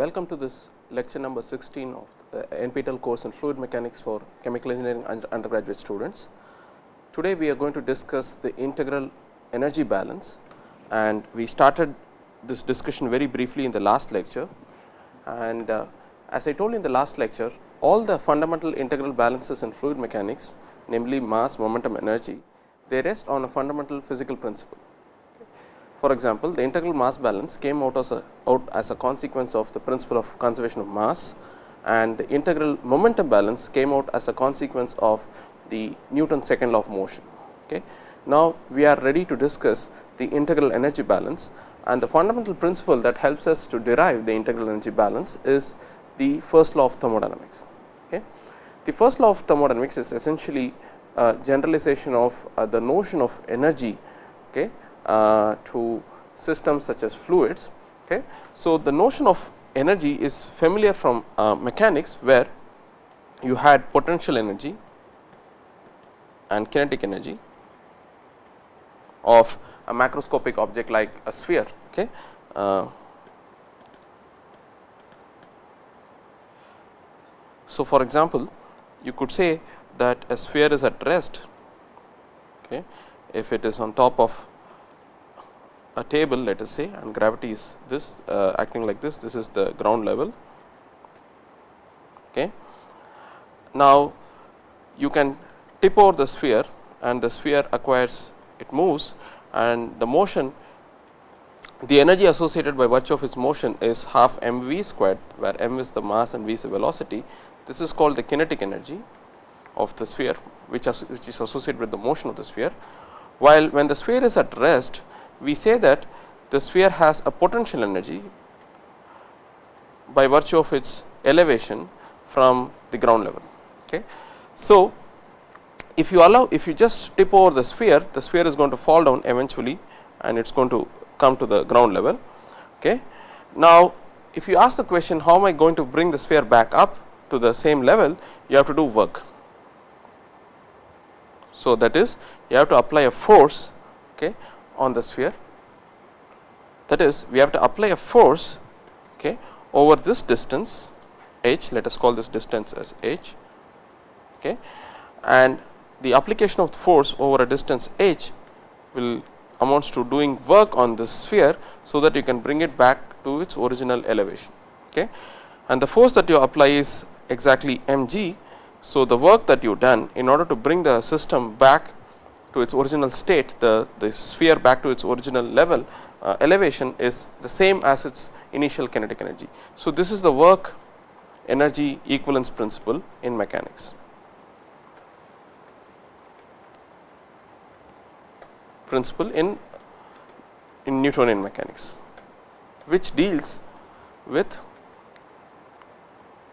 Welcome to this lecture number 16 of the NPTEL course in fluid mechanics for chemical engineering undergraduate students. Today we are going to discuss the integral energy balance, and we started this discussion very briefly in the last lecture. And as I told you in the last lecture, all the fundamental integral balances in fluid mechanics, namely mass, momentum, energy, they rest on a fundamental physical principle. For example, the integral mass balance came out as a consequence of the principle of conservation of mass, and the integral momentum balance came out as a consequence of the Newton's second law of motion. Okay. Now, we are ready to discuss the integral energy balance, and the fundamental principle that helps us to derive the integral energy balance is the first law of thermodynamics. Okay. The first law of thermodynamics is essentially a generalization of the notion of energy, okay, to systems such as fluids. Okay. So, the notion of energy is familiar from mechanics, where you had potential energy and kinetic energy of a macroscopic object like a sphere. Okay. So, for example, you could say that a sphere is at rest, okay, if it is on top of a table, let us say, and gravity is this acting like this. This is the ground level. Okay. Now, you can tip over the sphere, and the sphere acquires, it moves, and the motion, the energy associated by virtue of its motion is half mv squared, where m is the mass and v is the velocity. This is called the kinetic energy of the sphere, which is associated with the motion of the sphere. While when the sphere is at rest, we say that the sphere has a potential energy by virtue of its elevation from the ground level. Okay. So, if you just tip over the sphere is going to fall down eventually, and it is going to come to the ground level. Okay. Now, if you ask the question, how am I going to bring the sphere back up to the same level, you have to do work. So, that is, you have to apply a force, okay, on the sphere. That is, we have to apply a force, okay, over this distance h, let us call this distance as h, okay, and the application of the force over a distance h will amounts to doing work on this sphere, so that you can bring it back to its original elevation. Okay. And the force that you apply is exactly mg. So, the work that you have done in order to bring the system back to its original state, the sphere back to its original level elevation, is the same as its initial kinetic energy. So, this is the work energy equivalence principle in mechanics. Principle in Newtonian mechanics, which deals with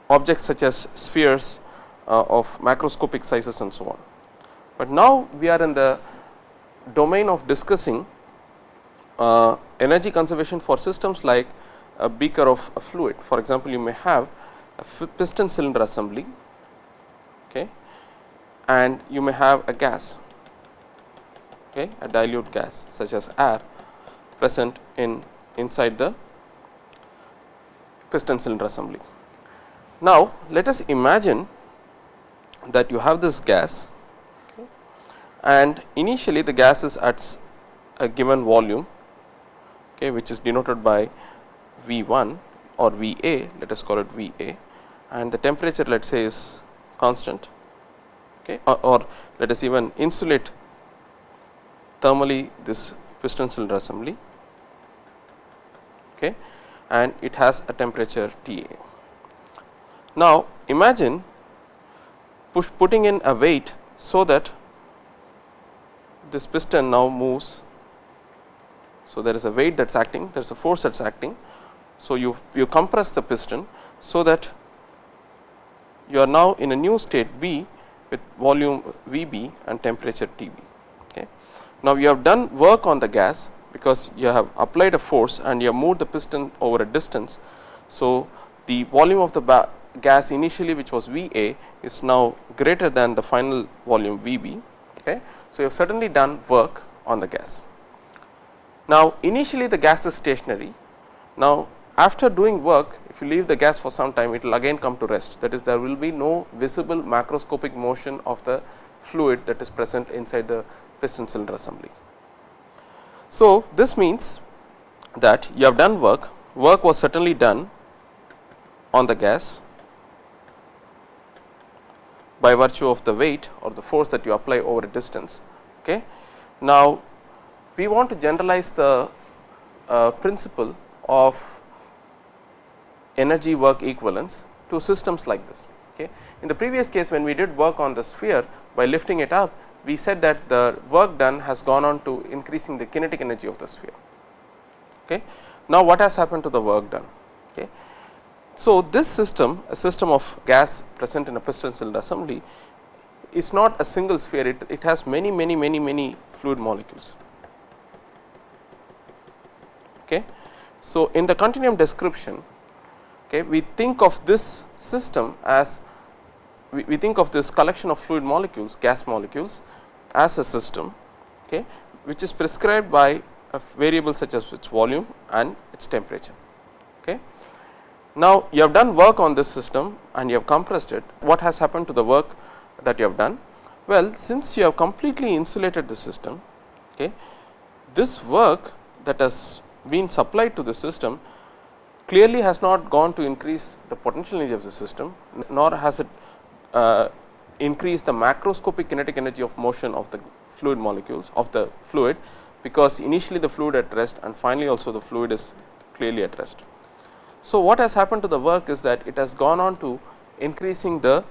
objects such as spheres of macroscopic sizes and so on. But now we are in the domain of discussing energy conservation for systems like a beaker of a fluid. For example, you may have a piston cylinder assembly, okay, and you may have a gas, okay, a dilute gas such as air present inside the piston cylinder assembly. Now, let us imagine that you have this gas, okay, and initially the gas is at a given volume, okay, which is denoted by V1 or VA, let us call it VA, and the temperature, let us say, is constant, okay, or let us even insulate thermally this piston cylinder assembly, okay, and it has a temperature TA. Now, imagine putting in a weight, so that this piston now moves. So, there is a weight that is acting, there is a force that is acting. So, you compress the piston, so that you are now in a new state B with volume VB and temperature TB. Okay. Now, you have done work on the gas, because you have applied a force and you have moved the piston over a distance. So, the volume of the gas initially, which was VA, is now greater than the final volume VB. Okay. So, you have certainly done work on the gas. Now, initially the gas is stationary. Now, after doing work, if you leave the gas for some time, it will again come to rest. That is, there will be no visible macroscopic motion of the fluid that is present inside the piston cylinder assembly. So, this means that you have done work was certainly done on the gas by virtue of the weight or the force that you apply over a distance. Okay. Now, we want to generalize the principle of energy work equivalence to systems like this. Okay. In the previous case, when we did work on the sphere by lifting it up, we said that the work done has gone on to increasing the kinetic energy of the sphere. Okay. Now, what has happened to the work done? Okay. So, this system, a system of gas present in a piston cylinder assembly, is not a single sphere, it has many fluid molecules. Okay. So, in the continuum description, okay, we think of this system as we think of this collection of fluid molecules, gas molecules, as a system, okay, which is prescribed by a variable such as its volume and its temperature. Okay. Now, you have done work on this system and you have compressed it. What has happened to the work that you have done? Well, since you have completely insulated the system, okay, this work that has been supplied to the system clearly has not gone to increase the potential energy of the system, nor has it increased the macroscopic kinetic energy of motion of the fluid molecules of the fluid, because initially the fluid at rest and finally also the fluid is clearly at rest. So, what has happened to the work is that it has gone on to increasing the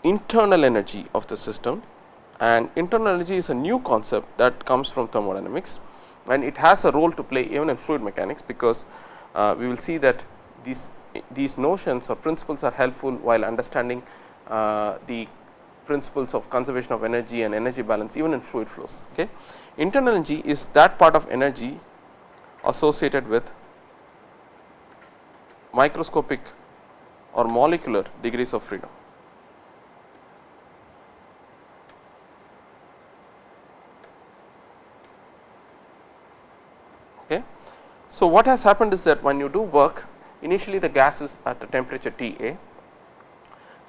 internal energy of the system, and internal energy is a new concept that comes from thermodynamics, and it has a role to play even in fluid mechanics, because we will see that these notions or principles are helpful while understanding the principles of conservation of energy and energy balance even in fluid flows. Okay. Internal energy is that part of energy associated with microscopic or molecular degrees of freedom. Okay. So, what has happened is that when you do work, initially the gas is at a temperature T(A).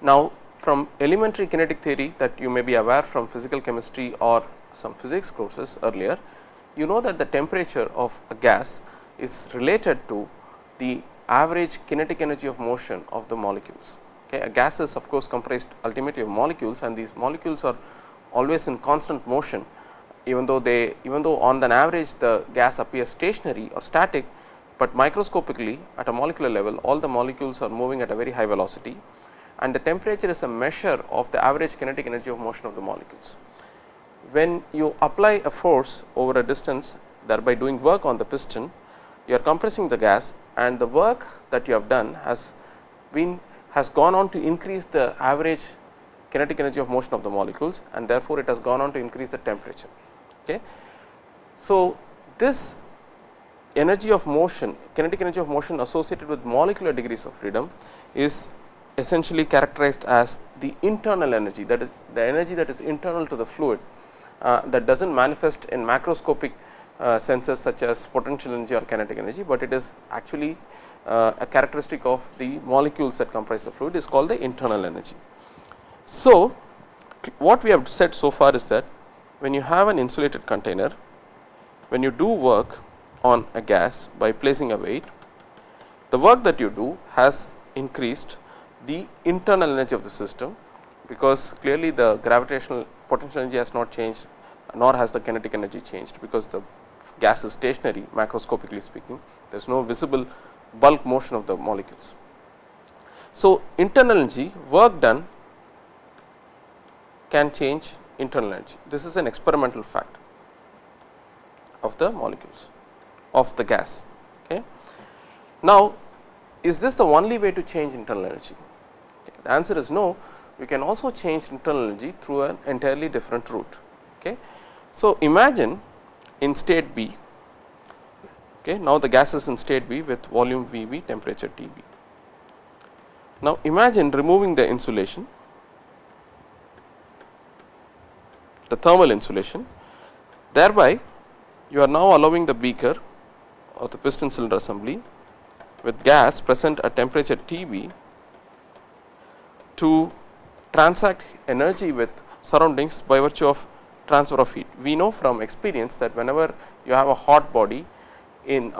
Now, from elementary kinetic theory that you may be aware from physical chemistry or some physics courses earlier, you know that the temperature of a gas is related to the average kinetic energy of motion of the molecules. Okay. A gas is of course comprised ultimately of molecules, and these molecules are always in constant motion, even though on an average the gas appears stationary or static, but microscopically at a molecular level all the molecules are moving at a very high velocity, and the temperature is a measure of the average kinetic energy of motion of the molecules. When you apply a force over a distance, thereby doing work on the piston, you are compressing the gas, and the work that you have done has gone on to increase the average kinetic energy of motion of the molecules, and therefore, it has gone on to increase the temperature. Okay. So, this energy of motion, kinetic energy of motion associated with molecular degrees of freedom is essentially characterized as the internal energy, that is the energy that is internal to the fluid, that does not manifest in macroscopic senses such as potential energy or kinetic energy, but it is actually a characteristic of the molecules that comprise the fluid, is called the internal energy. So, what we have said so far is that when you have an insulated container, when you do work on a gas by placing a weight, the work that you do has increased the internal energy of the system, because clearly the gravitational potential energy has not changed, nor has the kinetic energy changed, because the gas is stationary macroscopically speaking, there is no visible bulk motion of the molecules. So, internal energy, work done can change internal energy. This is an experimental fact of the molecules of the gas. Okay. Now, is this the only way to change internal energy? Okay. The answer is no. We can also change internal energy through an entirely different route. Okay. So, imagine in state B, okay, now the gas is in state B with volume Vb, temperature Tb. Now, imagine removing the insulation, the thermal insulation, thereby you are now allowing the beaker or the piston cylinder assembly with gas present at temperature Tb to transact energy with surroundings by virtue of transfer of heat. We know from experience that whenever you have a hot body in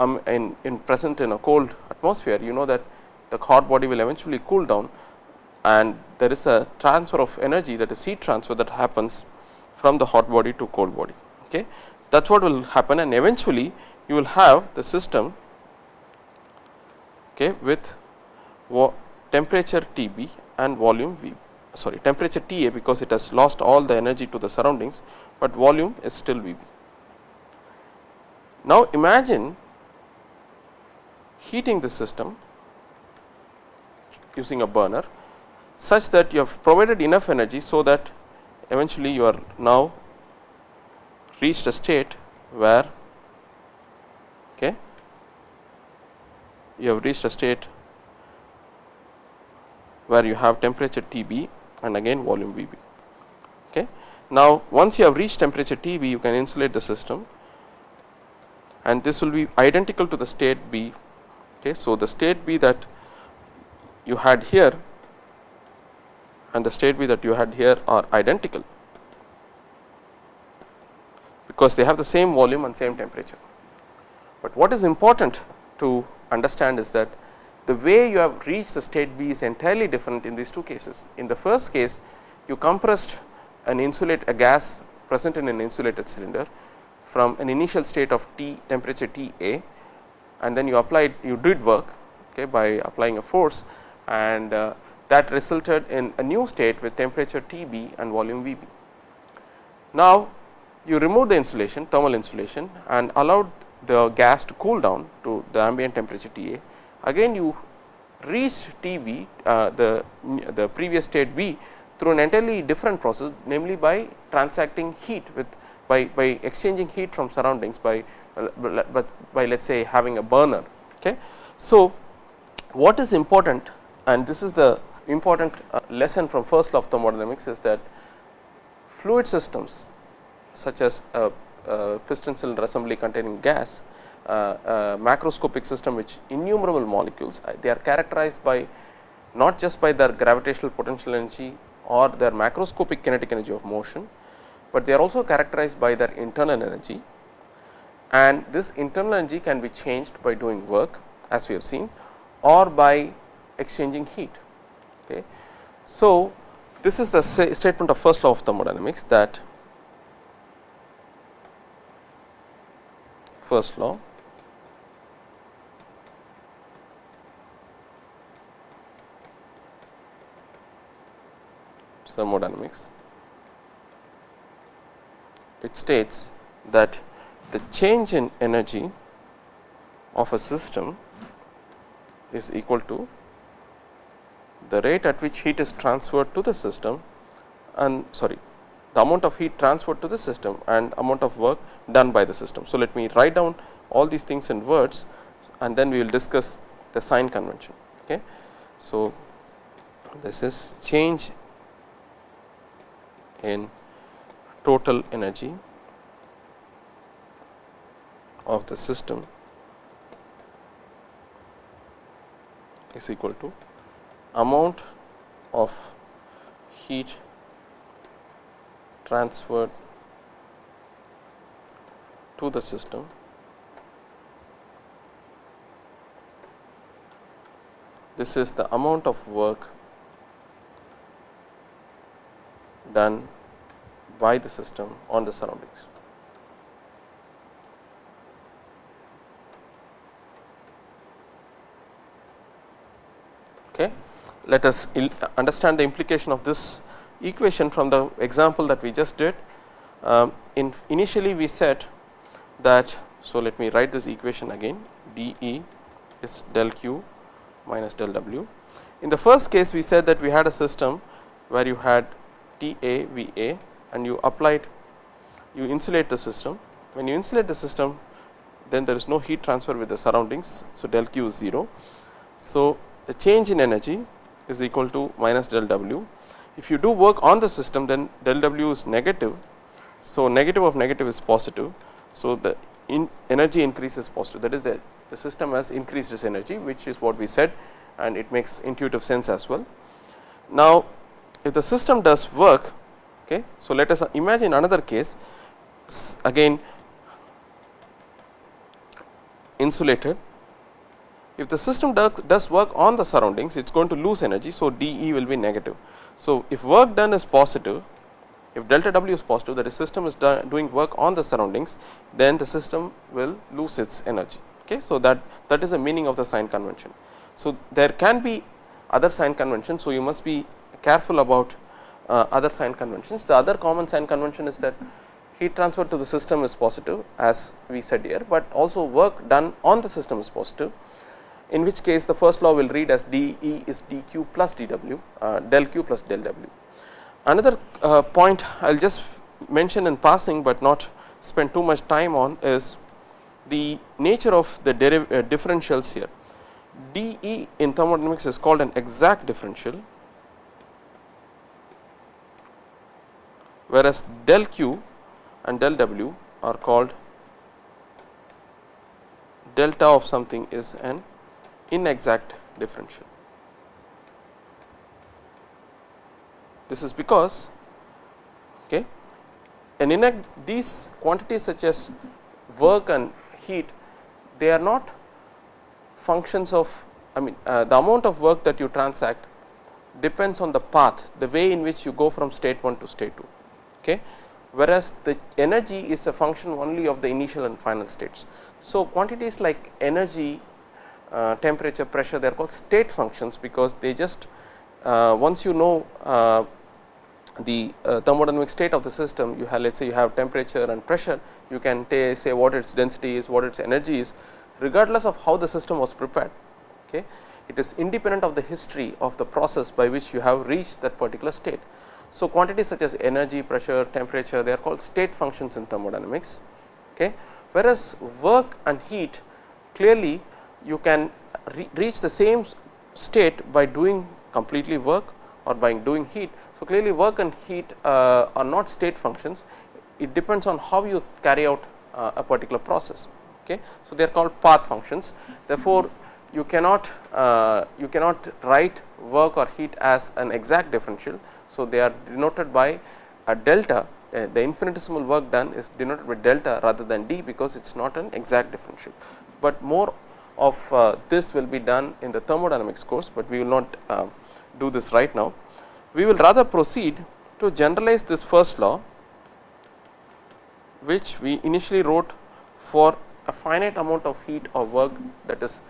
present in a cold atmosphere, you know that the hot body will eventually cool down, and there is a transfer of energy, that is heat transfer, that happens from the hot body to cold body. Okay. That is what will happen, and eventually you will have the system, okay, with temperature Tb and volume V, sorry, temperature Ta, because it has lost all the energy to the surroundings, but volume is still Vb. Now imagine heating the system using a burner such that you have provided enough energy, so that eventually you are now reached a state where, okay, you have reached a state where you have temperature Tb and again volume Vb. Okay. Now once you have reached temperature Tb, you can insulate the system, and this will be identical to the state B. Okay. So the state B that you had here and the state B that you had here are identical, because they have the same volume and same temperature. But what is important to understand is that the way you have reached the state B is entirely different in these two cases. In the first case, you compressed a gas present in an insulated cylinder from an initial state of temperature Ta, and then you did work, okay, by applying a force, and that resulted in a new state with temperature Tb and volume Vb. Now you remove the insulation, thermal insulation, and allowed the gas to cool down to the ambient temperature Ta. Again you reach Tb, the previous state B, through an entirely different process, namely by transacting heat by exchanging heat from surroundings by let us say having a burner. Okay. So what is important, and this is the important lesson from first law of thermodynamics, is that fluid systems such as piston cylinder assembly containing gas, macroscopic system which innumerable molecules, they are characterized by not just by their gravitational potential energy or their macroscopic kinetic energy of motion, but they are also characterized by their internal energy, and this internal energy can be changed by doing work, as we have seen, or by exchanging heat. Okay. So this is the statement of first law of thermodynamics, that first law thermodynamics, it states that the change in energy of a system is equal to the rate at which heat is transferred to the system, and the amount of heat transferred to the system and amount of work done by the system. So let me write down all these things in words, and then we will discuss the sign convention. Okay. So this is change in total energy of the system is equal to amount of heat transferred to the system this is the amount of work done by the system on the surroundings. Okay. Let us understand the implication of this equation from the example that we just did. Initially we said that, so let me write this equation again, dE is del Q minus del W. In the first case we said that we had a system where you had TA VA and you insulate the system. When you insulate the system, then there is no heat transfer with the surroundings, so del Q is 0. So the change in energy is equal to minus del W. If you do work on the system, then del W is negative. So negative of negative is positive. So the energy increase is positive, that is the system has increased its energy, which is what we said, and it makes intuitive sense as well. Now, if the system does work, okay, so let us imagine another case, again insulated. If the system does work on the surroundings, it is going to lose energy. So, dE will be negative. So, if work done is positive, if delta W is positive, that is system is doing work on the surroundings, then the system will lose its energy. Okay. So, that is the meaning of the sign convention. So, there can be other sign conventions. So, you must be careful about other sign conventions. The other common sign convention is that heat transfer to the system is positive, as we said here, but also work done on the system is positive, in which case the first law will read as dE is dQ plus dW, del Q plus del W. Another point I will just mention in passing, but not spend too much time on, is the nature of the differentials here. dE in thermodynamics is called an exact differential, whereas del Q and del W are called delta of something is an inexact differential. This is because, okay, these quantities such as work and heat, they are not functions of, the amount of work that you transact depends on the path, the way in which you go from state 1 to state 2, okay, whereas the energy is a function only of the initial and final states. So, quantities like energy, temperature, pressure, they are called state functions, because they just once you know the thermodynamic state of the system, you have, let us say you have temperature and pressure, you can say what its density is, what its energy is, regardless of how the system was prepared. Okay. It is independent of the history of the process by which you have reached that particular state. So, quantities such as energy, pressure, temperature, they are called state functions in thermodynamics. Okay. Whereas work and heat, clearly you can reach the same state by doing completely work or by doing heat. So, clearly work and heat are not state functions, it depends on how you carry out a particular process. Okay. So, they are called path functions. Therefore, you cannot write work or heat as an exact differential. So, they are denoted by a delta, the infinitesimal work done is denoted by delta rather than d, because it is not an exact differential. But more of this will be done in the thermodynamics course, but we will not do this right now. We will rather proceed to generalize this first law, which we initially wrote for a finite amount of heat or work that is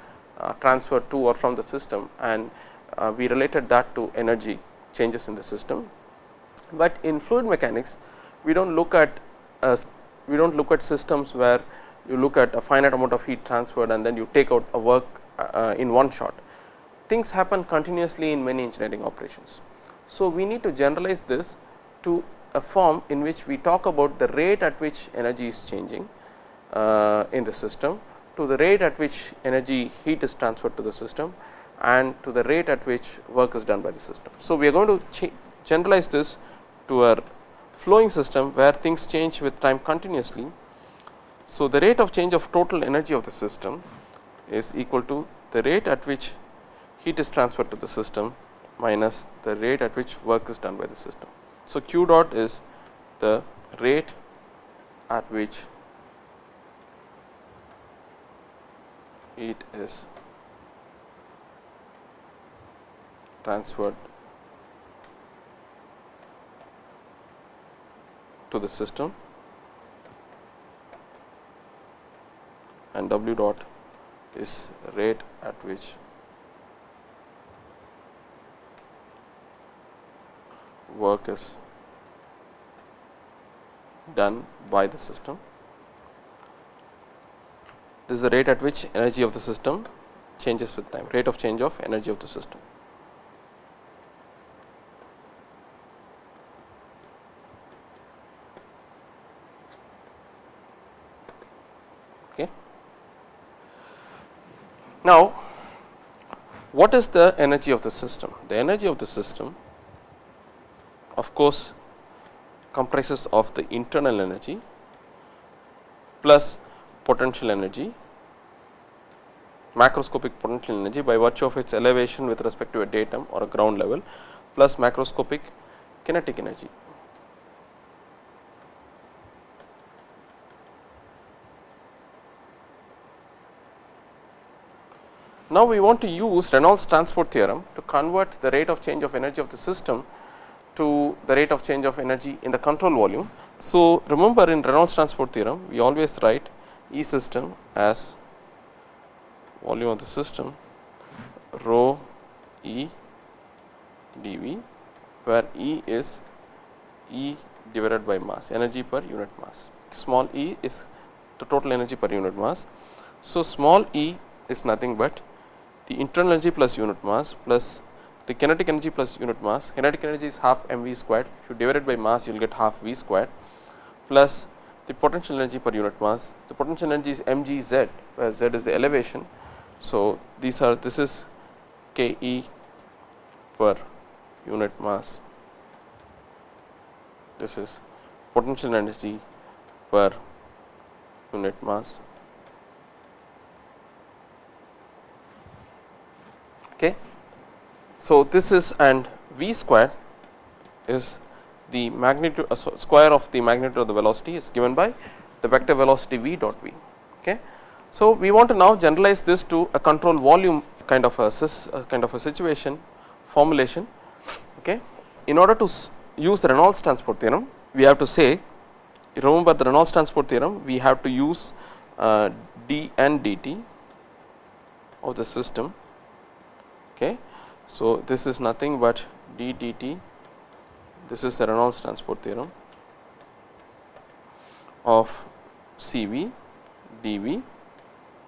transferred to or from the system, and we related that to energy changes in the system. But in fluid mechanics, we do not look at systems where you look at a finite amount of heat transferred and then you take out a work in one shot. Things happen continuously in many engineering operations. So, we need to generalize this to a form in which we talk about the rate at which energy is changing in the system, to the rate at which energy heat is transferred to the system, and to the rate at which work is done by the system. So, we are going to generalize this to a flowing system where things change with time continuously. So, the rate of change of total energy of the system is equal to the rate at which heat is transferred to the system minus the rate at which work is done by the system. So, Q dot is the rate at which heat is transferred to the system, and W dot is rate at which work is done by the system. This is the rate at which energy of the system changes with time, rate of change of energy of the system. Okay. Now, what is the energy of the system? The energy of the system, of course, comprises of the internal energy plus potential energy, macroscopic potential energy by virtue of its elevation with respect to a datum or a ground level, plus macroscopic kinetic energy. Now, we want to use Reynolds transport theorem to convert the rate of change of energy of the system to the rate of change of energy in the control volume. So, remember in Reynolds transport theorem, we always write E system as volume of the system rho E dV, where E is E divided by mass, energy per unit mass. Small e is the total energy per unit mass. So, small e is nothing but the internal energy plus unit mass plus the kinetic energy plus unit mass. Kinetic energy is half mv squared. If you divide it by mass, you will get half v squared, plus the potential energy per unit mass. The potential energy is mgz, where z is the elevation. So, this is Ke per unit mass. This is potential energy per unit mass. Okay. So, this is, and v square is the magnitude square of the magnitude of the velocity is given by the vector velocity v dot v. Okay. So, we want to now generalize this to a control volume kind of a situation formulation. Okay. In order to use the Reynolds transport theorem, we have to say, remember the Reynolds transport theorem, we have to use d and dt of the system. Okay. So, this is nothing but d dt, this is the Reynolds transport theorem of Cv dV,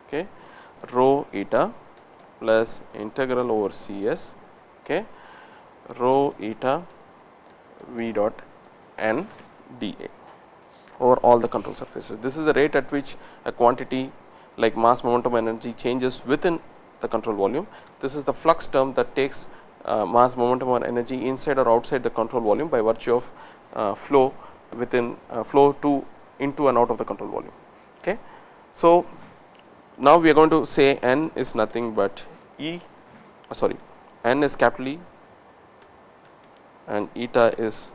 okay, rho eta plus integral over Cs, okay, rho eta v dot n dA over all the control surfaces. This is the rate at which a quantity like mass, momentum, energy changes within the control volume. This is the flux term that takes mass, momentum or energy inside or outside the control volume by virtue of flow within flow to into and out of the control volume. Okay. So, now we are going to say n is nothing but n is capital E and eta is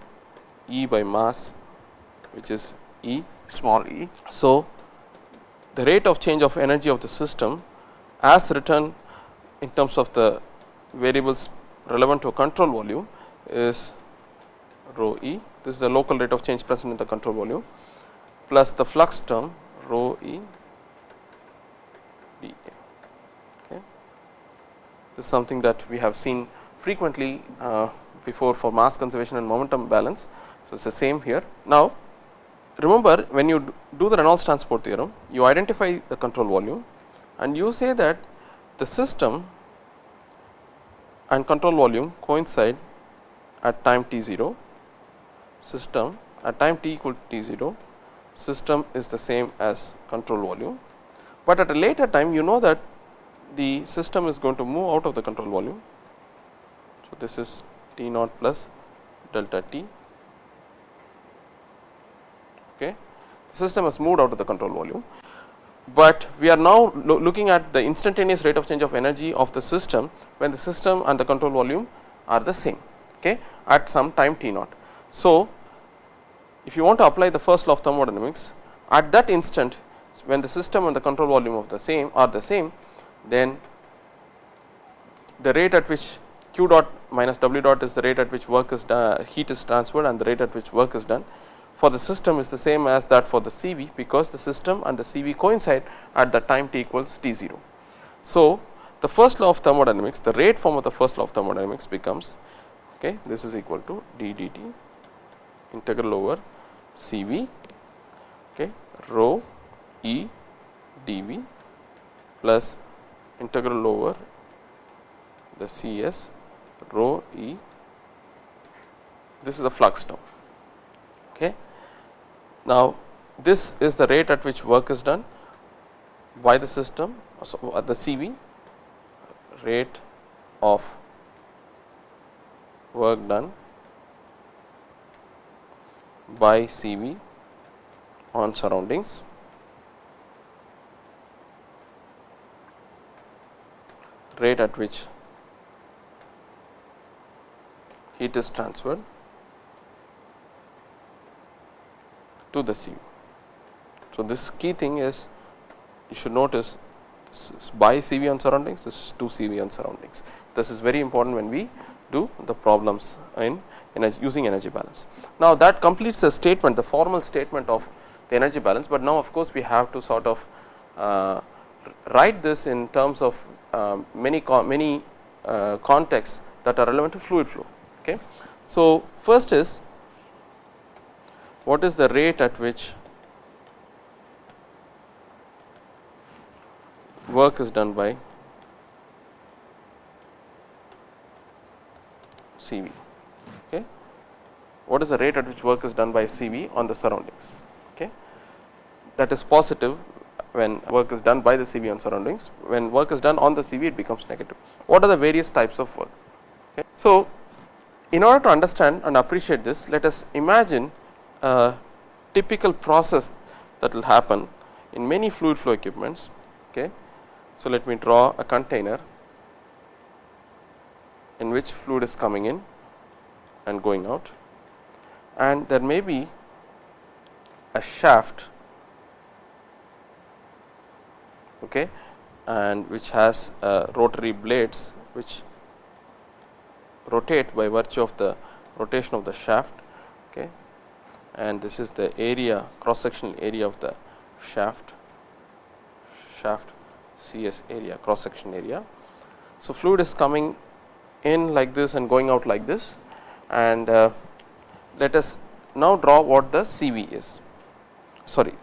E by mass, which is E small e. So, the rate of change of energy of the system as written in terms of the variables relevant to a control volume is rho e, this is the local rate of change present in the control volume, plus the flux term rho e dA. Okay. This is something that we have seen frequently before for mass conservation and momentum balance. So, it is the same here. Now, remember when you do the Reynolds transport theorem, you identify the control volume and you say that the system and control volume coincide at time t0, system at time t equal to t0, system is the same as control volume, but at a later time you know that the system is going to move out of the control volume. So, this is t naught plus delta t. Okay. The system has moved out of the control volume, but we are now looking at the instantaneous rate of change of energy of the system when the system and the control volume are the same, okay, at some time t naught. So, if you want to apply the first law of thermodynamics at that instant when the system and the control volume of the same are the same, then the rate at which q dot minus w dot is the rate at which work is done, heat is transferred, and the rate at which work is done for the system is the same as that for the Cv, because the system and the Cv coincide at the time t equals t0. So, the first law of thermodynamics, the rate form of the first law of thermodynamics becomes, okay, this is equal to d dt integral over Cv, okay, rho e dV plus integral over the Cs rho e, this is the flux term. Okay. Now, this is the rate at which work is done by the system, so at the Cv, rate of work done by Cv on surroundings, rate at which heat is transferred to the CV. So, this key thing is you should notice this is by CV on surroundings, this is to CV on surroundings. This is very important when we do the problems in energy, using energy balance. Now, that completes the statement, the formal statement of the energy balance, but now of course, we have to sort of write this in terms of many contexts that are relevant to fluid flow. Okay. So, first is what is the rate at which work is done by CV. Okay. What is the rate at which work is done by CV on the surroundings? Okay. That is positive when work is done by the CV on surroundings. When work is done on the CV, it becomes negative. What are the various types of work? Okay. So, in order to understand and appreciate this, let us imagine a typical process that will happen in many fluid flow equipments. Okay. So, let me draw a container in which fluid is coming in and going out, and there may be a shaft, okay, and which has rotary blades which rotate by virtue of the rotation of the shaft. Okay. And this is the area, cross sectional area of the shaft CS area, cross section area. So, fluid is coming in like this and going out like this, and let us now draw what the CV is. Sorry,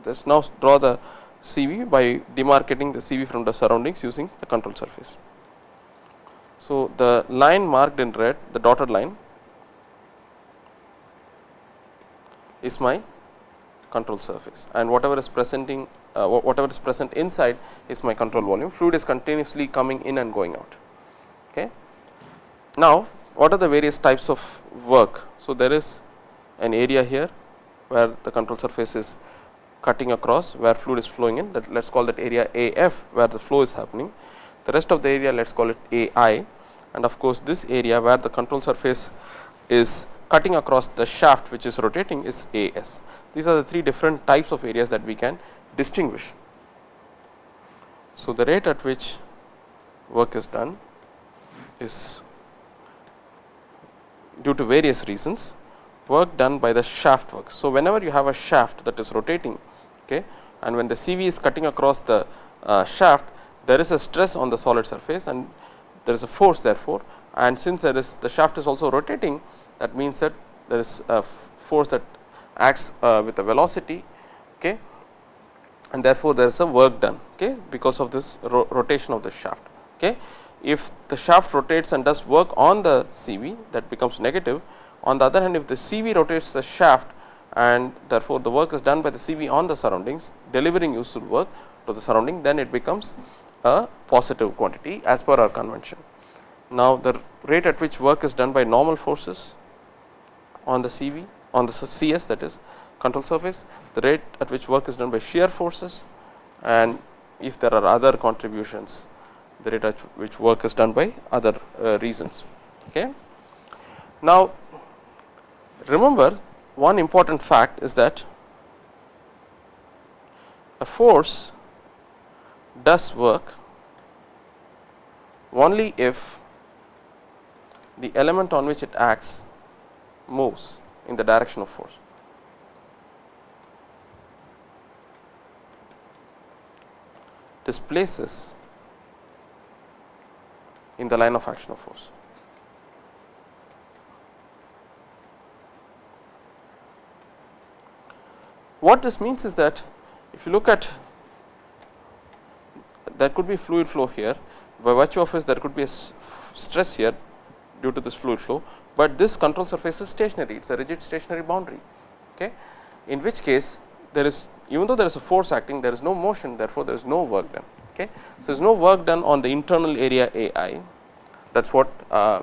let us now draw the CV by demarcating the CV from the surroundings using the control surface. So, the line marked in red, the dotted line, is my control surface, and whatever is presenting whatever is present inside is my control volume. Fluid is continuously coming in and going out. Okay. Now, what are the various types of work? So, there is an area here where the control surface is cutting across, where fluid is flowing in, that let us call that area AF, where the flow is happening. The rest of the area let us call it AI, and of course, this area where the control surface is cutting across the shaft which is rotating is AS. These are the three different types of areas that we can distinguish. So, the rate at which work is done is due to various reasons, work done by the shaft work. So, whenever you have a shaft that is rotating, okay, and when the CV is cutting across the shaft, there is a stress on the solid surface and there is a force therefore, and since there is the shaft is also rotating, that means that there is a force that acts with a velocity, okay, and therefore, there is a work done, okay, because of this rotation of the shaft. Okay. If the shaft rotates and does work on the CV, that becomes negative. On the other hand, if the CV rotates the shaft and therefore, the work is done by the CV on the surroundings, delivering useful work to the surrounding, then it becomes a positive quantity as per our convention. Now, the rate at which work is done by normal forces on the CV, on the CS, that is control surface, the rate at which work is done by shear forces, and if there are other contributions, the rate at which work is done by other reasons. Okay. Now, remember one important fact is that a force does work only if the element on which it acts moves in the direction of force. Displaces in the line of action of force. What this means is that if you look at, there could be fluid flow here, by virtue of which there could be a stress here due to this fluid flow, but this control surface is stationary, it is a rigid stationary boundary, okay, in which case there is, even though there is a force acting, there is no motion, therefore, there is no work done. Okay. So, there is no work done on the internal area AI. That is what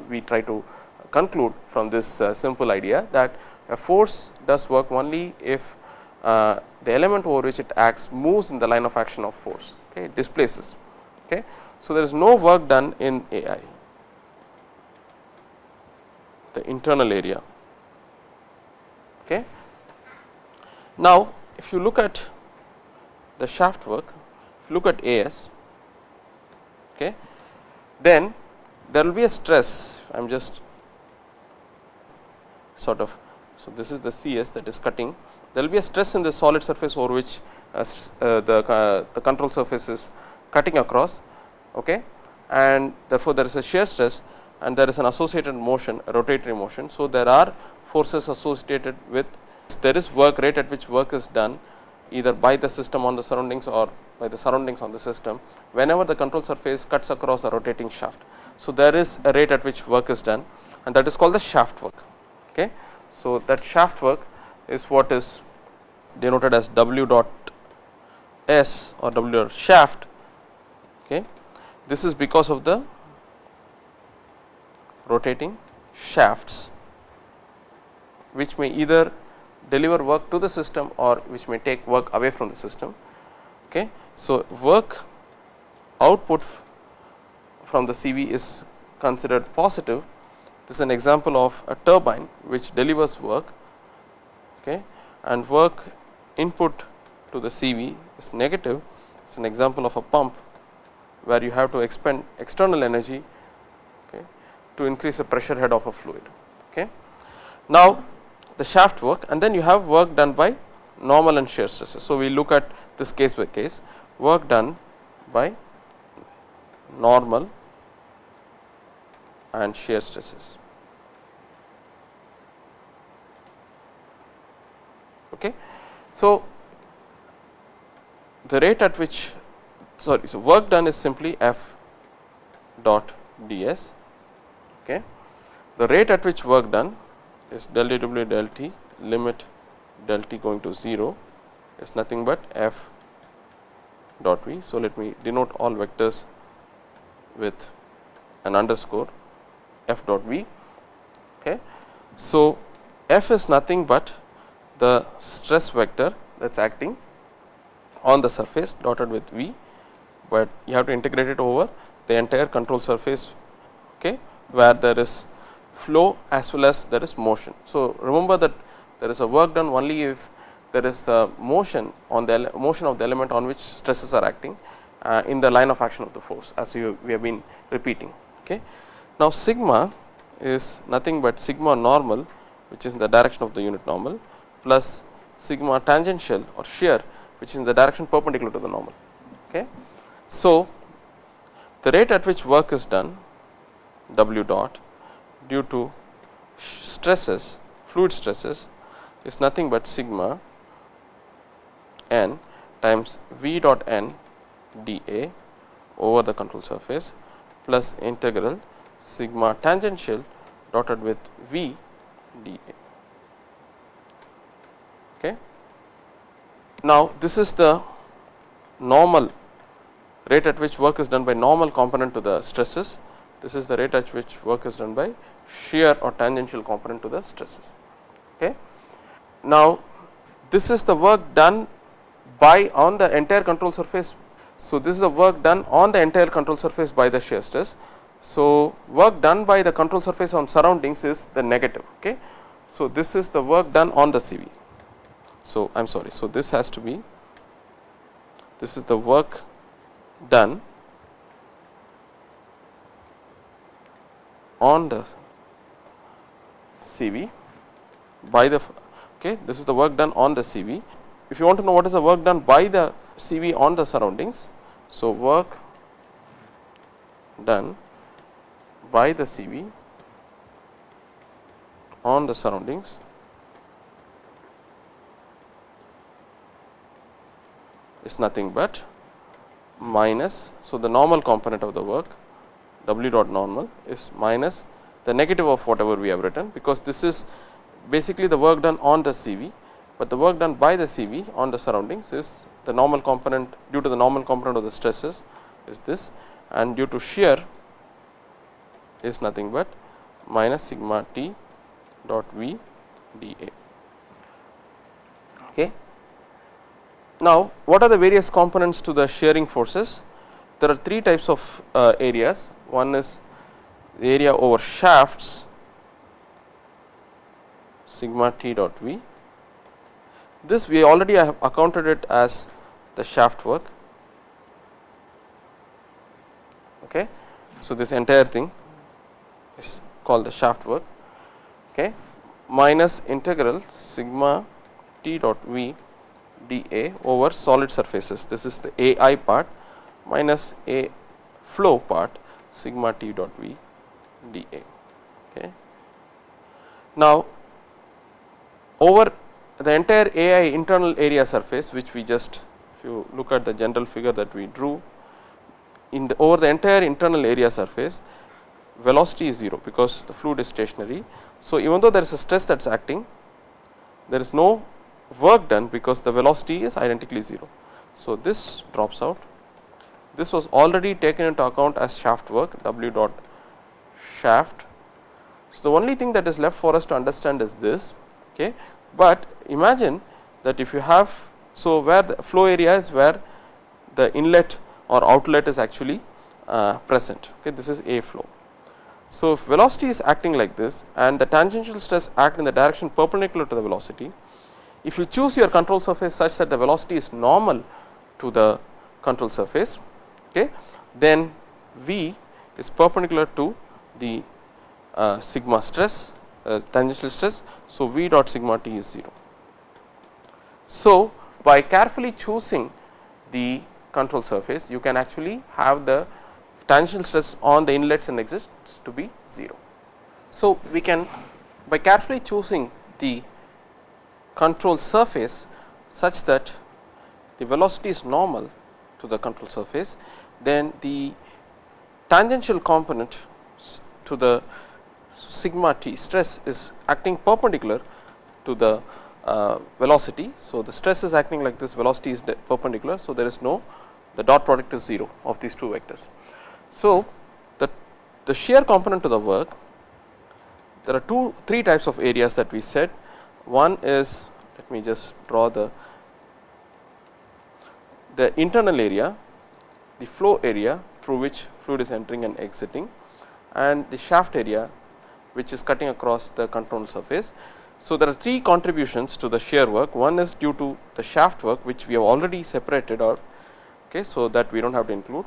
we try to conclude from this simple idea, that a force does work only if the element over which it acts moves in the line of action of force, okay, it displaces. Okay. So, there is no work done in AI, the internal area. Okay. Now, if you look at the shaft work, if you look at AS, okay, then there will be a stress. I am just sort of, so this is the CS that is cutting. There will be a stress in the solid surface over which the control surface is cutting across, okay, and therefore, there is a shear stress and there is an associated motion, a rotatory motion. So, there are forces associated with, there is work rate at which work is done either by the system on the surroundings or by the surroundings on the system whenever the control surface cuts across a rotating shaft. So, there is a rate at which work is done and that is called the shaft work. Okay. So, that shaft work is what is denoted as W dot S or W dot shaft. Okay. This is because of the rotating shafts which may either deliver work to the system or which may take work away from the system. Okay. So, work output from the CV is considered positive. This is an example of a turbine which delivers work, okay, and work input to the CV is negative. It is an example of a pump where you have to expend external energy, okay, to increase the pressure head of a fluid. Okay. Now, the shaft work, and then you have work done by normal and shear stresses. So, we look at this case by case, work done by normal and shear stresses. Okay. So, the rate at which, so work done is simply F dot ds. Okay. The rate at which work done is del dw del t, limit del t going to 0 is nothing but F dot v. So, let me denote all vectors with an underscore F dot v. Okay. So, F is nothing but the stress vector that is acting on the surface dotted with v, but you have to integrate it over the entire control surface, okay, where there is flow as well as there is motion. So, remember that there is a work done only if there is a motion on the motion of the element on which stresses are acting in the line of action of the force, as we have been repeating. Okay. Now, sigma is nothing but sigma normal, which is in the direction of the unit normal, plus sigma tangential or shear, which is in the direction perpendicular to the normal. Okay. So, the rate at which work is done W dot due to stresses, fluid stresses, is nothing but sigma n times V dot n dA over the control surface plus integral sigma tangential dotted with V dA. Okay. Now, this is the normal rate at which work is done by normal component to the stresses. This is the rate at which work is done by shear or tangential component to the stresses. Okay. Now, this is the work done by on the entire control surface. So, this is the work done on the entire control surface by the shear stress. So, work done by the control surface on surroundings is the negative. Okay. So, this is the work done on the CV. So, I am sorry. So, this has to be, this is the work done on the CV by the, okay, this is the work done on the CV. If you want to know what is the work done by the CV on the surroundings, so work done by the CV on the surroundings is nothing but minus, so the normal component of the work W dot normal is minus the negative of whatever we have written, because this is basically the work done on the CV, but the work done by the CV on the surroundings is the normal component due to the normal component of the stresses is this, and due to shear is nothing but minus sigma t dot V dA. Okay. Now, what are the various components to the shearing forces? there are three types of areas. One is the area over shafts, sigma T dot V. This we already have accounted it as the shaft work. Okay. So, this entire thing is called the shaft work, okay, minus integral sigma T dot V dA over solid surfaces. This is the AI part minus a flow part sigma T dot V dA. Okay. Now, over the entire AI internal area surface, which we just, if you look at the general figure that we drew, in the over the entire internal area surface, velocity is 0 because the fluid is stationary. So, even though there is a stress that is acting, there is no work done because the velocity is identically 0. So, this drops out. This was already taken into account as shaft work, W dot shaft. So, the only thing that is left for us to understand is this. Okay. But imagine that if you have, so where the flow area is where the inlet or outlet is actually present. Okay. This is A flow. So, if velocity is acting like this and the tangential stress act in the direction perpendicular to the velocity, if you choose your control surface such that the velocity is normal to the control surface, okay, then V is perpendicular to the sigma stress, tangential stress. So, V dot sigma T is 0. So, by carefully choosing the control surface, you can actually have the tangential stress on the inlets and exits to be 0. So, we can, by carefully choosing the control surface such that the velocity is normal to the control surface, then the tangential component to the sigma T stress is acting perpendicular to the velocity. So, the stress is acting like this, velocity is perpendicular. So, there is no, the dot product is 0 of these two vectors. So, the shear component to the work, there are three types of areas that we said. One is, let me just draw the internal area, the flow area through which fluid is entering and exiting, and the shaft area which is cutting across the control surface. So, there are three contributions to the shear work. One is due to the shaft work, which we have already separated out, okay, so that we do not have to include.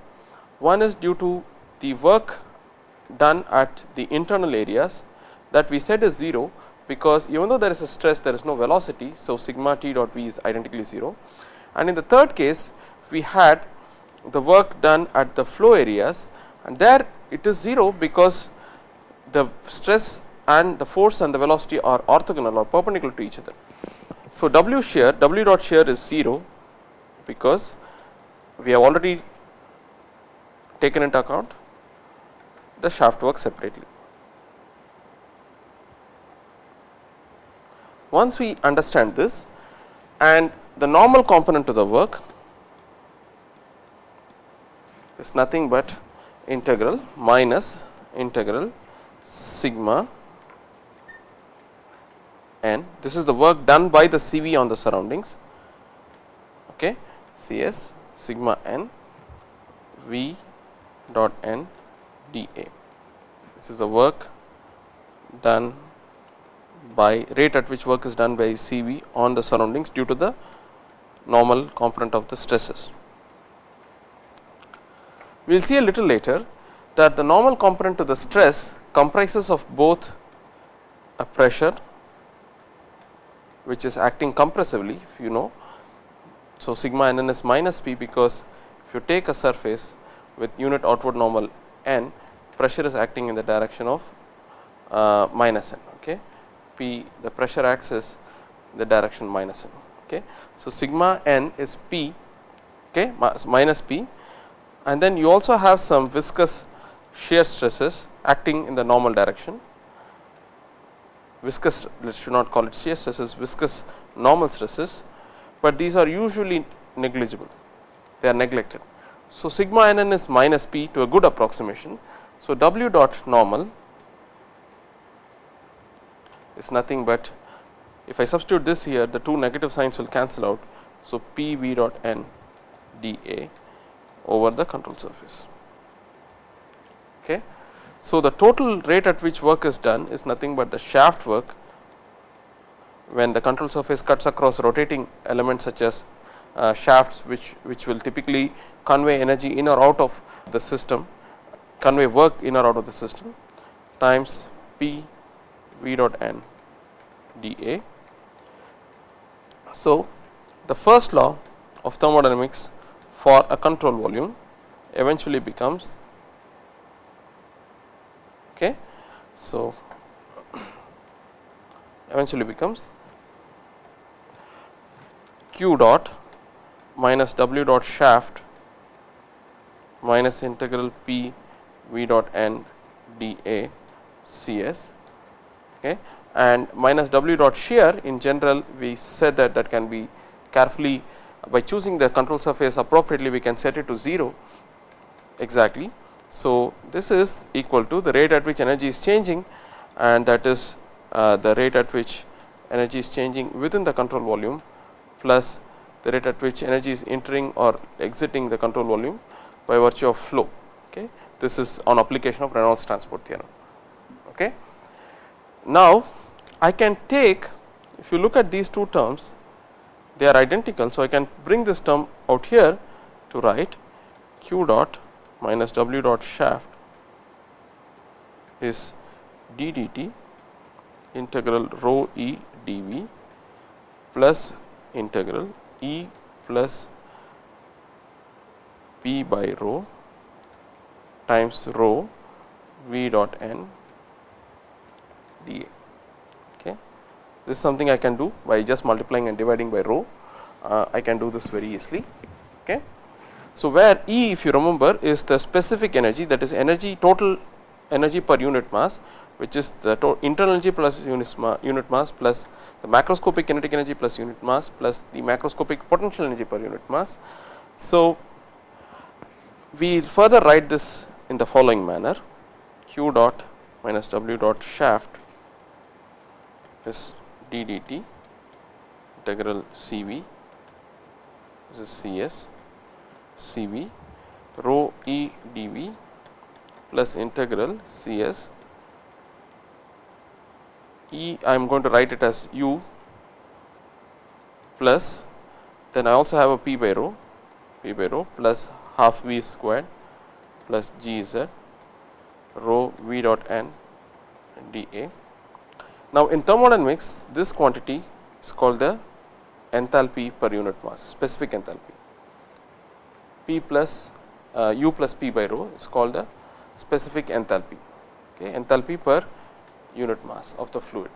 One is due to the work done at the internal areas that we said is 0, because even though there is a stress, there is no velocity. So, sigma T dot V is identically 0. And in the third case, we had the work done at the flow areas, and there it is 0 because the stress and the force and the velocity are orthogonal or perpendicular to each other. So, W dot shear is 0 because we have already taken into account the shaft work separately. Once we understand this, and the normal component to the work is nothing but integral minus integral sigma n. This is the work done by the CV on the surroundings, okay, CS sigma n V dot n dA. This is the work done by rate at which work is done by CV on the surroundings due to the normal component of the stresses. We will see a little later that the normal component to the stress comprises of both a pressure which is acting compressively, if you know. So, sigma n is minus P, because if you take a surface with unit outward normal n, pressure is acting in the direction of minus n. Okay. P, the pressure acts is the direction minus n. Okay. So, sigma n is P, okay, minus P, and then you also have some viscous shear stresses acting in the normal direction. Viscous, let us should not call it shear stresses, viscous normal stresses, but these are usually negligible, they are neglected. So, sigma n is minus P to a good approximation. So, W dot normal is nothing but, if I substitute this here, the two negative signs will cancel out. So, P V dot n dA over the control surface. Okay. So, the total rate at which work is done is nothing but the shaft work when the control surface cuts across rotating elements such as shafts, which will typically convey energy in or out of the system, convey work in or out of the system, times P V dot n dA. So, the first law of thermodynamics for a control volume eventually becomes, okay. So, eventually becomes Q dot minus W dot shaft minus integral P V dot n dA Cs, okay, and minus W dot shear. In general, we said that that can be carefully, by choosing the control surface appropriately, we can set it to 0 exactly. So, this is equal to the rate at which energy is changing, and that is the rate at which energy is changing within the control volume plus the rate at which energy is entering or exiting the control volume by virtue of flow. Okay. This is on application of Reynolds transport theorem. Okay. Now, I can take, if you look at these two terms, they are identical. So, I can bring this term out here to write Q dot minus W dot shaft is d dt integral rho e dV plus integral E plus P by rho times rho V dot n dA. Okay. This is something I can do by just multiplying and dividing by rho. I can do this very easily. Okay. So, where E, if you remember, is the specific energy, that is energy, total energy per unit mass, which is the internal energy plus unit mass plus the macroscopic kinetic energy plus unit mass plus the macroscopic potential energy per unit mass. So, we further write this in the following manner: Q dot minus W dot shaft is d dt integral Cv, this is Cs, Cv rho e dV plus integral Cs E, I am going to write it as U plus, then I also have a P by rho plus half V squared plus Gz rho V dot n dA. Now, in thermodynamics, this quantity is called the enthalpy per unit mass, specific enthalpy. P plus U plus P by rho is called the specific enthalpy, okay, enthalpy per unit mass of the fluid.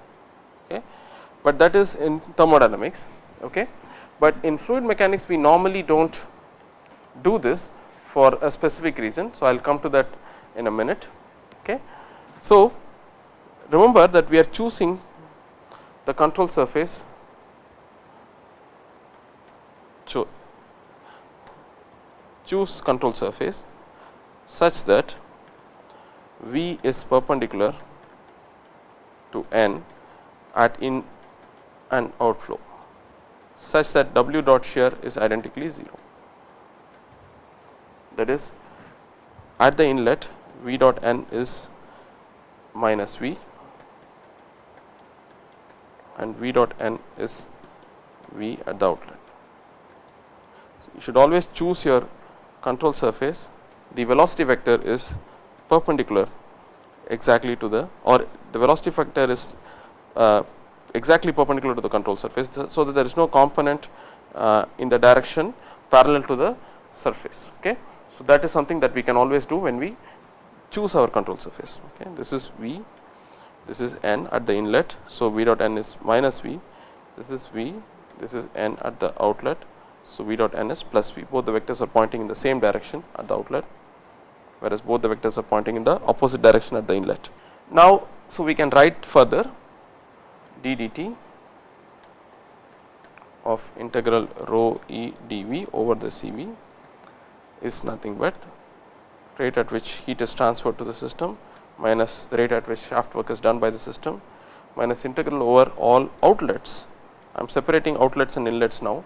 Okay. But that is in thermodynamics. Okay. But in fluid mechanics, we normally do not do this for a specific reason. So, I will come to that in a minute. Okay. So, remember that we are choosing the control surface, choose control surface such that V is perpendicular to n at in and outflow, such that W dot shear is identically 0. That is, at the inlet V dot n is minus V and V dot n is V at the outlet. So, you should always choose your control surface. The velocity vector is perpendicular exactly to the, or the velocity vector is exactly perpendicular to the control surface, so that there is no component in the direction parallel to the surface. Okay. So, that is something that we can always do when we choose our control surface. Okay. This is V, this is n at the inlet. So, V dot n is minus V, this is V, this is n at the outlet. So, V dot n is plus V. Both the vectors are pointing in the same direction at the outlet, whereas both the vectors are pointing in the opposite direction at the inlet. Now, so we can write further d dt of integral rho e dV over the Cv is nothing but rate at which heat is transferred to the system minus the rate at which shaft work is done by the system minus integral over all outlets. I am separating outlets and inlets now,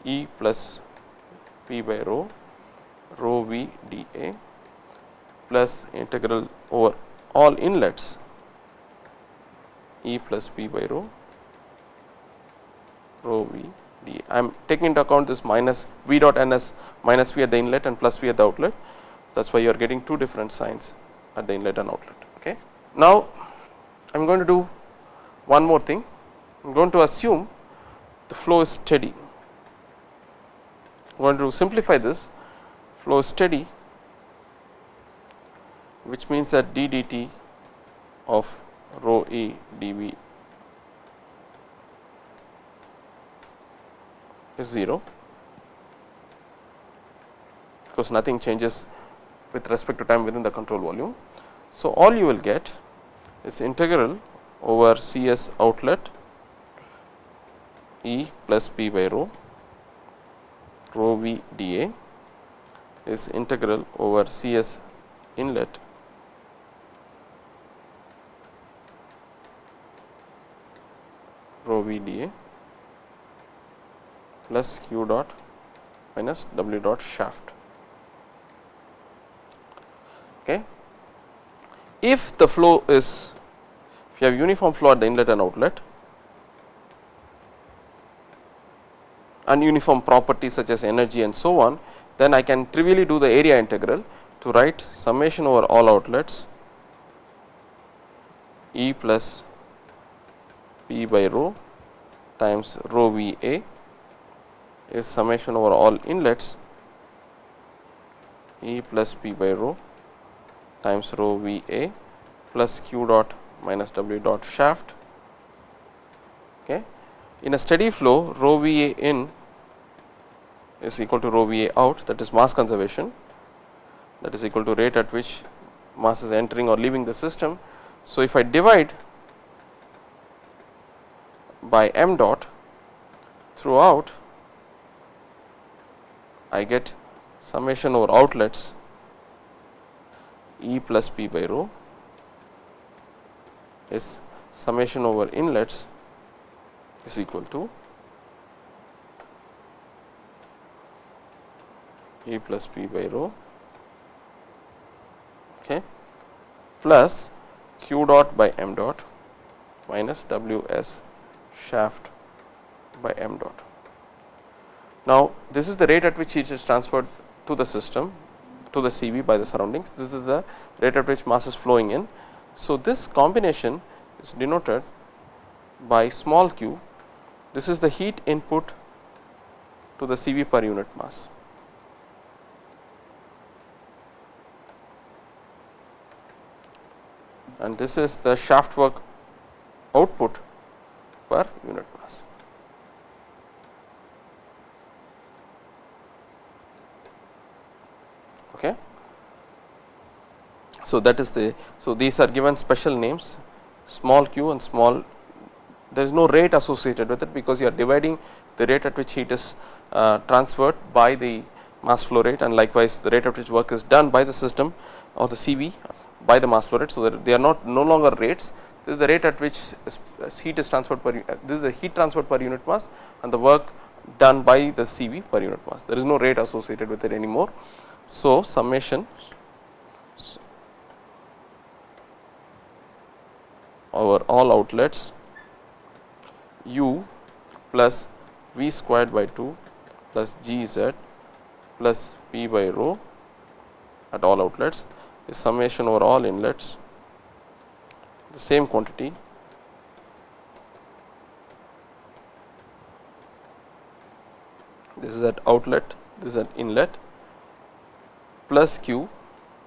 E plus P by rho rho V dA plus integral over all inlets E plus P by rho V dA. I am taking into account this minus V dot n as minus V at the inlet and plus V at the outlet. That is why you are getting two different signs at the inlet and outlet. Okay. Now, I am going to do one more thing. I am going to assume the flow is steady. I am going to simplify this. Flow is steady, which means that d dt of rho E dV is 0, because nothing changes with respect to time within the control volume. So, all you will get is integral over Cs outlet E plus P by rho V dA is integral over Cs inlet rho V dA plus Q dot minus W dot shaft. Okay. If the flow is, if you have uniform flow at the inlet and outlet and uniform properties such as energy and so on, then I can trivially do the area integral to write summation over all outlets E plus P by rho times rho V A is summation over all inlets E plus P by rho times rho V A plus Q dot minus W dot shaft. Okay. In a steady flow, rho V A in is equal to rho V A out, that is mass conservation, that is equal to rate at which mass is entering or leaving the system. So, if I divide by m dot throughout, I get summation over outlets E plus P by rho is summation over inlets is equal to E plus P by rho, okay, plus Q dot by m dot minus W s shaft by m dot. Now, this is the rate at which heat is transferred to the system, to the CV by the surroundings. This is the rate at which mass is flowing in. So, this combination is denoted by small q. This is the heat input to the CV per unit mass. And this is the shaft work output per unit mass. Okay. So, that is the, so these are given special names, small q and small, there is no rate associated with it, because you are dividing the rate at which heat is transferred by the mass flow rate, and likewise the rate at which work is done by the system or the CV by the mass flow rate. So, that they are not no longer rates. This is the rate at which heat is transferred per, this is the heat transferred per unit mass and the work done by the CV per unit mass. There is no rate associated with it anymore. So, summation over all outlets U plus V squared by 2 plus GZ plus P by rho at all outlets is summation over all inlets, the same quantity this is at outlet, this is at inlet, plus Q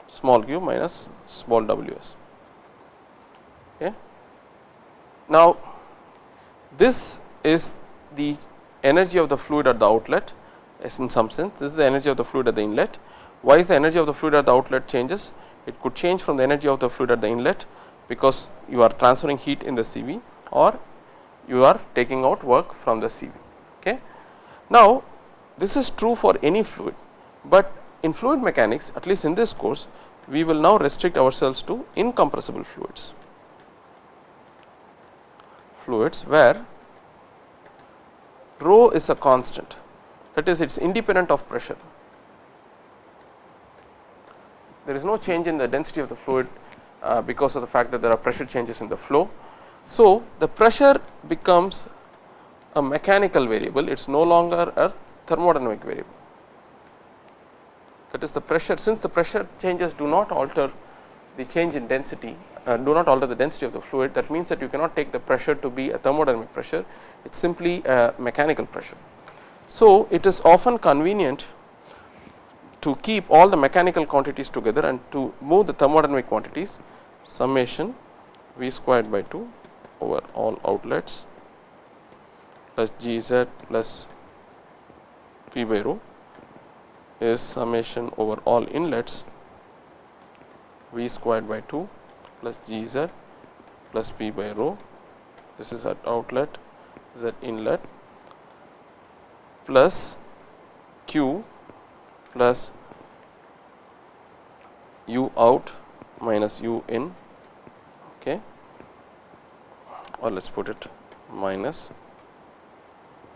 small q minus small ws. Okay. Now, this is the energy of the fluid at the outlet, as in some sense this is the energy of the fluid at the inlet. Why is the energy of the fluid at the outlet changes? It could change from the energy of the fluid at the inlet, because you are transferring heat in the CV or you are taking out work from the CV. Okay. Now, this is true for any fluid, but in fluid mechanics, at least in this course, we will now restrict ourselves to incompressible fluids, where rho is a constant, that is, it is independent of pressure. there is no change in the density of the fluid because of the fact that there are pressure changes in the flow. So, the pressure becomes a mechanical variable, it is no longer a thermodynamic variable. That is, the pressure, since the pressure changes do not alter the change in density, do not alter the density of the fluid, that means that you cannot take the pressure to be a thermodynamic pressure, it is simply a mechanical pressure. So, it is often convenient to keep all the mechanical quantities together and to move the thermodynamic quantities, summation V squared by 2 over all outlets plus Gz plus P by rho is summation over all inlets V squared by 2 plus Gz plus P by rho, this is at outlet, this is at inlet, plus Q plus U out minus U in, okay, or let us put it minus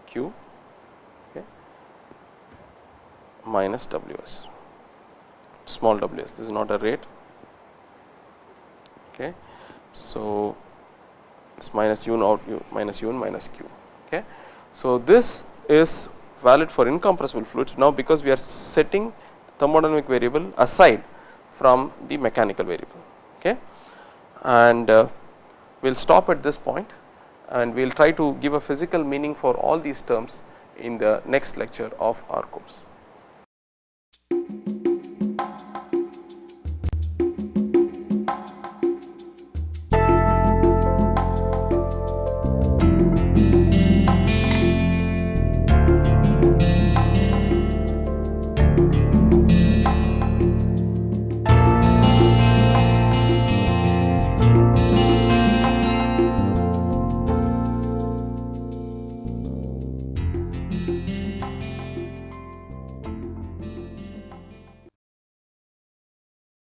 Q, okay, minus Ws, small ws, this is not a rate. Okay. So, it is minus U out U minus U in minus Q. Okay. So, this is valid for incompressible fluids. Now, because we are setting thermodynamic variable aside from the mechanical variable, okay, and we will stop at this point and we will try to give a physical meaning for all these terms in the next lecture of our course.